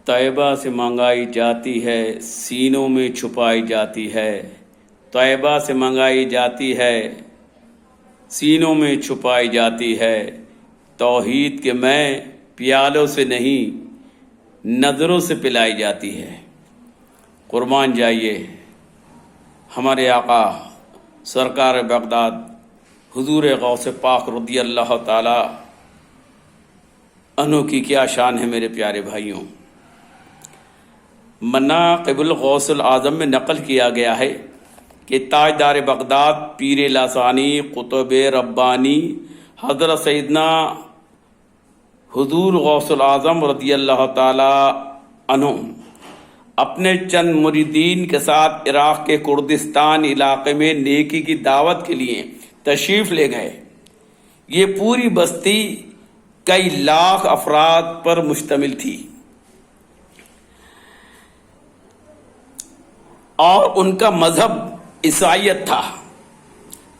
طیبہ سے منگائی جاتی ہے، سینوں میں چھپائی جاتی ہے۔ طیبہ سے منگائی جاتی ہے، سینوں میں چھپائی جاتی ہے۔ توحید کے میں پیالوں سے نہیں، نظروں سے پلائی جاتی ہے۔ قربان جائیے ہمارے آقا سرکار بغداد حضور غوث پاک رضی اللہ تعالی عنہ کی کیا شان ہے میرے پیارے بھائیوں۔ مناقب الغوث العظم میں نقل کیا گیا ہے کہ تاجدار بغداد پیر لاسانی قطب ربانی حضرت سیدنا حضور غوث العظم رضی اللہ تعالی عنہ اپنے چند مریدین کے ساتھ عراق کے کردستان علاقے میں نیکی کی دعوت کے لیے تشریف لے گئے۔ یہ پوری بستی کئی لاکھ افراد پر مشتمل تھی اور ان کا مذہب عیسائیت تھا۔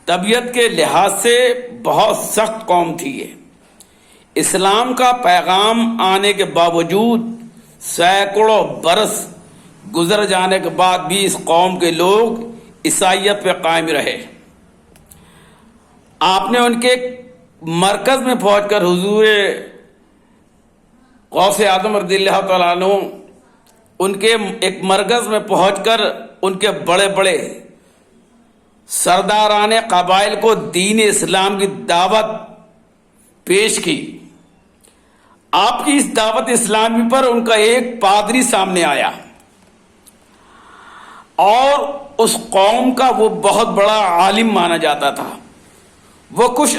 طبیعت کے لحاظ سے بہت سخت قوم تھی یہ۔ اسلام کا پیغام آنے کے باوجود سینکڑوں برس گزر جانے کے بعد بھی اس قوم کے لوگ عیسائیت پہ قائم رہے۔ آپ نے ان کے مرکز میں پہنچ کر حضور غوث اعظم رضی اللہ تعالیٰ عنہ ان کے ایک مرکز میں پہنچ کر ان کے بڑے بڑے سرداران قبائل کو دین اسلام کی دعوت پیش کی۔ آپ کی اس دعوت اسلامی پر ان کا ایک پادری سامنے آیا اور اس قوم کا وہ بہت بڑا عالم مانا جاتا تھا۔ وہ کچھ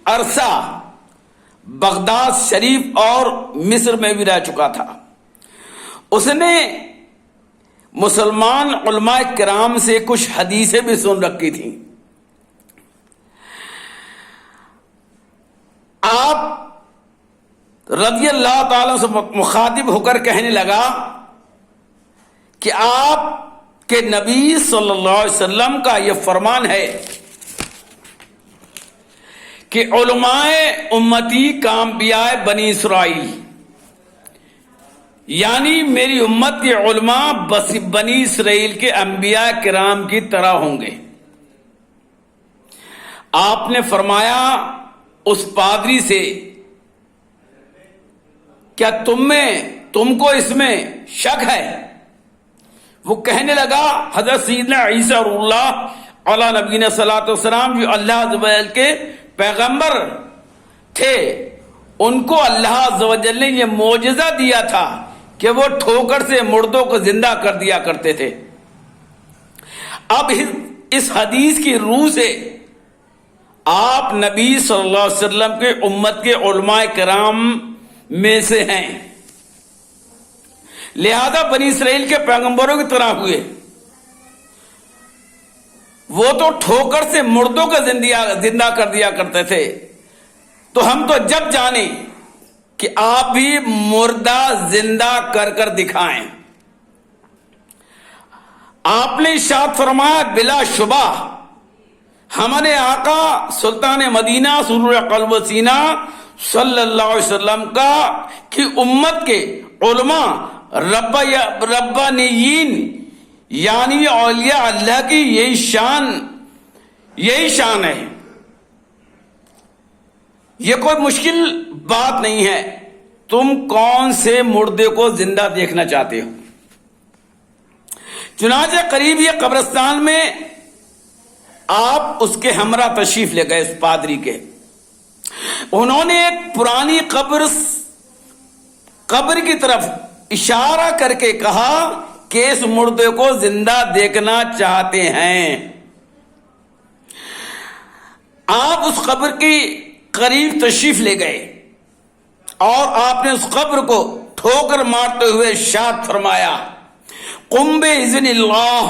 عرصہ بغداد شریف اور مصر میں بھی رہ چکا تھا۔ اس نے مسلمان علماء کرام سے کچھ حدیثیں بھی سن رکھی تھیں۔ آپ رضی اللہ تعالیٰ سے مخاطب ہو کر کہنے لگا کہ آپ کے نبی صلی اللہ علیہ وسلم کا یہ فرمان ہے کہ علماء امتی کانبیاء بنی اسرائیل، یعنی میری امت کے علماء بنی اسرائیل کے انبیاء کرام کی طرح ہوں گے۔ آپ نے فرمایا اس پادری سے، کیا تم کو اس میں شک ہے؟ وہ کہنے لگا حضرت سیدنا عیسیٰ اللہ علیہ نبینا صلاۃ والسلام جو اللہ عز و جل کے پیغمبر تھے، ان کو اللہ عز و جل نے یہ معجزہ دیا تھا کہ وہ ٹھوکر سے مردوں کو زندہ کر دیا کرتے تھے۔ اب اس حدیث کی روح سے آپ نبی صلی اللہ علیہ وسلم کے امت کے علماء کرام میں سے ہیں، لہذا بنی اسرائیل کے پیغمبروں کی طرح ہوئے۔ وہ تو ٹھوکر سے مردوں کو زندہ کر دیا کرتے تھے، تو ہم تو جب جانے کہ آپ بھی مردہ زندہ کر کر دکھائیں۔ آپ نے ارشاد فرمایا بلا شبہ ہمارے آقا سلطان مدینہ سرور قلب و سینہ صلی اللہ علیہ وسلم کا کہ امت کے علماء ربانیین یعنی اولیاء اللہ کی یہی شان ہے۔ یہ کوئی مشکل بات نہیں ہے۔ تم کون سے مردے کو زندہ دیکھنا چاہتے ہو؟ چنانچہ قریب یہ قبرستان میں آپ اس کے ہمراہ تشریف لے گئے، اس پادری کے۔ انہوں نے ایک پرانی قبر کی طرف اشارہ کر کے کہا کہ اس مردے کو زندہ دیکھنا چاہتے ہیں۔ آپ اس قبر کی قریب تشریف لے گئے اور آپ نے اس قبر کو ٹھوکر مارتے ہوئے ارشاد فرمایا قم بإذن اللہ،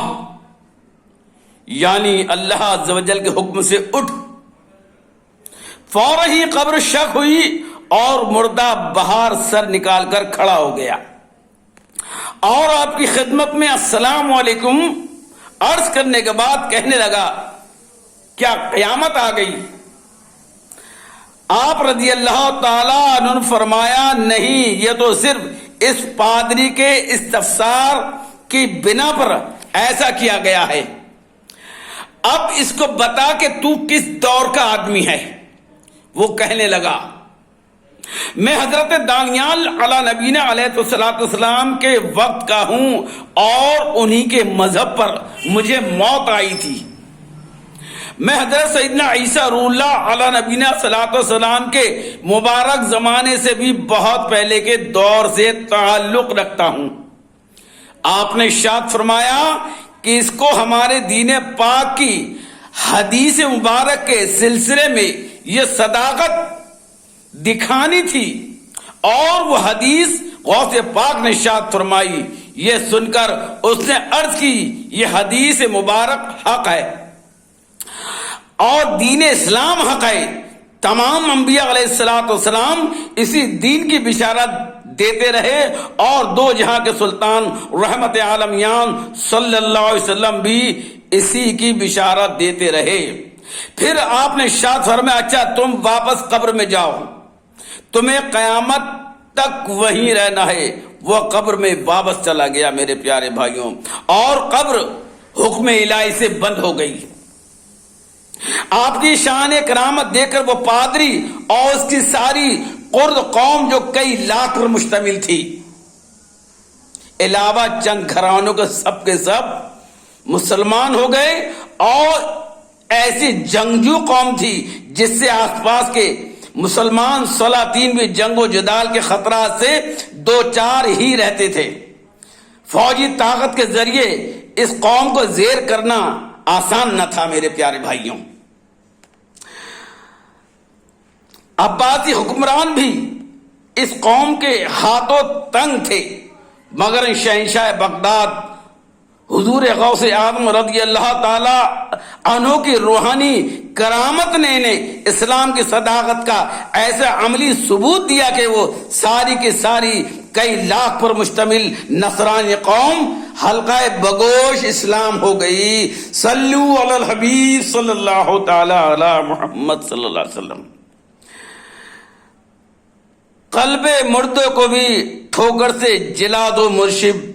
یعنی اللہ عز و جل کے حکم سے اٹھ۔ فوراً ہی قبر شق ہوئی اور مردہ باہر سر نکال کر کھڑا ہو گیا اور آپ کی خدمت میں السلام علیکم عرض کرنے کے بعد کہنے لگا کیا قیامت آ گئی؟ آپ رضی اللہ تعالیٰ عنہ نے فرمایا نہیں، یہ تو صرف اس پادری کے استفسار کی بنا پر ایسا کیا گیا ہے، اب اس کو بتا کہ تو کس دور کا آدمی ہے۔ وہ کہنے لگا میں حضرت دانیال علی نبینا علیہ الصلوۃ والسلام کے وقت کا ہوں اور انہی کے مذہب پر مجھے موت آئی تھی۔ میں حضرت سیدنا عیسیٰ روح اللہ علی نبینا صلوۃ والسلام کے مبارک زمانے سے بھی بہت پہلے کے دور سے تعلق رکھتا ہوں۔ آپ نے ارشاد فرمایا کہ اس کو ہمارے دین پاک کی حدیث مبارک کے سلسلے میں یہ صداقت دکھانی تھی، اور وہ حدیث غوث پاک نے ارشاد فرمائی۔ یہ سن کر اس نے عرض کی یہ حدیث مبارک حق ہے اور دین اسلام حق ہے۔ تمام انبیاء علیہ الصلوۃ والسلام اسی دین کی بشارت دیتے رہے، اور دو جہاں کے سلطان رحمت عالمیان صلی اللہ علیہ وسلم بھی اسی کی بشارت دیتے رہے۔ پھر آپ نے ارشاد فرمایا اچھا تم واپس قبر میں جاؤ، تمہیں قیامت تک وہیں رہنا ہے۔ وہ قبر میں واپس چلا گیا میرے پیارے بھائیوں، اور قبر حکم الہی سے بند ہو گئی۔ آپ کی شان کرامت دیکھ کر وہ پادری اور اس کی ساری قرد قوم جو کئی لاکھ پر مشتمل تھی، علاوہ چند گھرانوں کے سب مسلمان ہو گئے، اور ایسی جنگجو قوم تھی جس سے آس پاس کے مسلمان سلاطین بھی جنگ و جدال کے خطرات سے دو چار ہی رہتے تھے۔ فوجی طاقت کے ذریعے اس قوم کو زیر کرنا آسان نہ تھا میرے پیارے بھائیوں۔ عباسی حکمران بھی اس قوم کے ہاتھوں تنگ تھے، مگر شہنشاہ بغداد حضور غوث اعظم رضی اللہ تعالی عنہ کی روحانی کرامت نے انہیں اسلام کی صداقت کا ایسا عملی ثبوت دیا کہ وہ ساری کی ساری کئی لاکھ پر مشتمل نصرانی قوم حلقہ بگوش اسلام ہو گئی۔ صلو علی الحبیب صلی اللہ تعالی علی محمد صلی اللہ علیہ وسلم۔ قلب مردے کو بھی ٹھوکر سے جلا دو مرشد،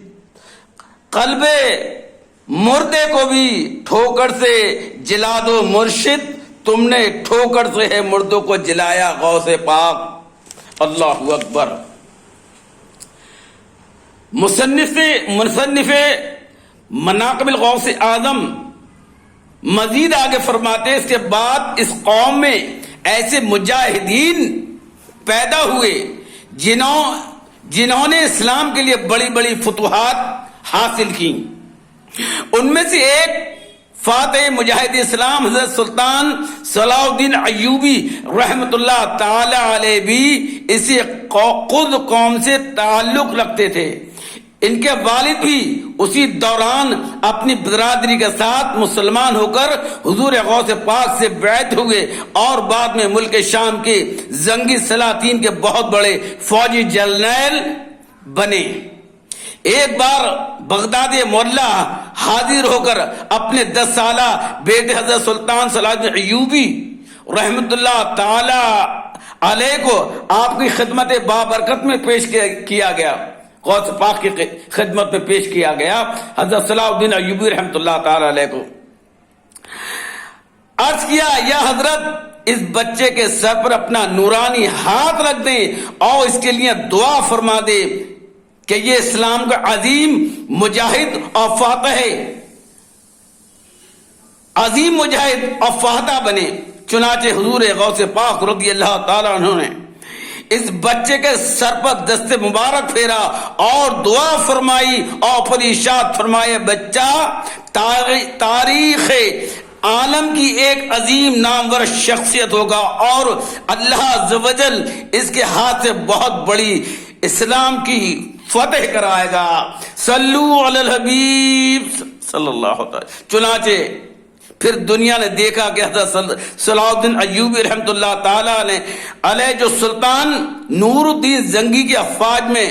قلب مردے کو بھی ٹھوکر سے جلا دو مرشد، تم نے ٹھوکر سے ہے مردوں کو جلایا غوث پاک۔ اللہ اکبر۔ مصنف مناقب الغوث اعظم مزید آگے فرماتے ہیں اس کے بعد اس قوم میں ایسے مجاہدین پیدا ہوئے جنہوں نے اسلام کے لیے بڑی بڑی فتوحات حاصل کی۔ ان میں سے ایک فاتح مجاہد اسلام حضرت سلطان صلاح الدین ایوبی رحمت اللہ تعالی علیہ بھی اسی خود قوم سے تعلق رکھتے تھے۔ ان کے والد بھی اسی دوران اپنی برادری کے ساتھ مسلمان ہو کر حضور غوث پاک سے بیعت ہوئے، اور بعد میں ملک شام کے زنگی سلاطین کے بہت بڑے فوجی جرنیل بنے۔ ایک بار بغداد مولا حاضر ہو کر اپنے 10 سالہ بیٹے حضرت سلطان صلاح الدین ایوبی رحمت اللہ تعالی علیہ کو آپ کی خدمت بابرکت میں پیش کیا گیا، غوث پاک کی خدمت میں پیش کیا گیا حضرت صلاح الدین ایوبی رحمت اللہ تعالی علیہ کو۔ عرض کیا یا حضرت اس بچے کے سر پر اپنا نورانی ہاتھ رکھ دیں اور اس کے لیے دعا فرما دے کہ یہ اسلام کا عظیم مجاہد اور فاتح ہے، عظیم مجاہد اور فاتح بنے۔ چنانچہ حضور غوث پاک رضی اللہ تعالیٰ عنہ نے اس بچے کے سر پر دست مبارک پھیرا اور دعا فرمائی، اور پھر ارشاد فرمائے بچہ تاریخ عالم کی ایک عظیم نامور شخصیت ہوگا، اور اللہ عز و جل اس کے ہاتھ سے بہت بڑی اسلام کی فتح کرائے گا۔ صلو علی الحبیب صلی اللہ علیہ وسلم۔ چنانچہ پھر دنیا نے دیکھا کہ حضرت صلاح الدین ایوبی رحمت اللہ تعالی علیہ جو سلطان نور الدین زنگی کی افواج میں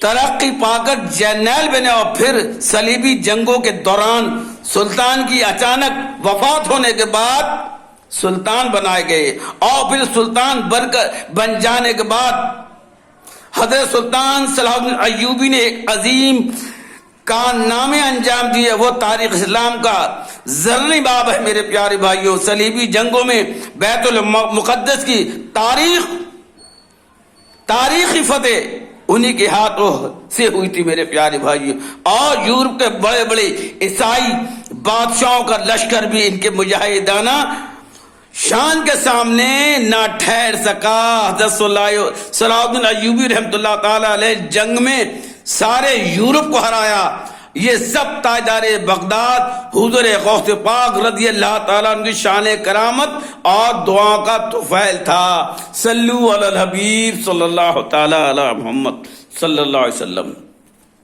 ترقی پا کر جرنیل بنے، اور پھر صلیبی جنگوں کے دوران سلطان کی اچانک وفات ہونے کے بعد سلطان بنائے گئے، اور پھر سلطان بن جانے کے بعد حضرت سلطان صلاح الدین ایوبی نے ایک عظیم کارنامے انجام دیے. وہ تاریخ اسلام کا زرعی باب ہے میرے پیارے بھائیوں. صلیبی جنگوں میں بیت المقدس کی تاریخی فتح انہی کے ہاتھوں سے ہوئی تھی میرے پیارے بھائیوں. اور یورپ کے بڑے بڑے عیسائی بادشاہوں کا لشکر بھی ان کے مجاہدانہ شان کے سامنے نہ ٹھہر سکا. حضرت صلاح الدین ایوبی رحمۃ اللہ تعالی علیہ جنگ میں سارے یورپ کو ہرایا. یہ سب تاجدار بغداد حضور غوث پاک رضی اللہ تعالیٰ عنہ کی شان کرامت اور دعا کا طفیل تھا. صلو علی الحبیب صلی اللہ تعالی علی محمد صلی اللہ علیہ وسلم.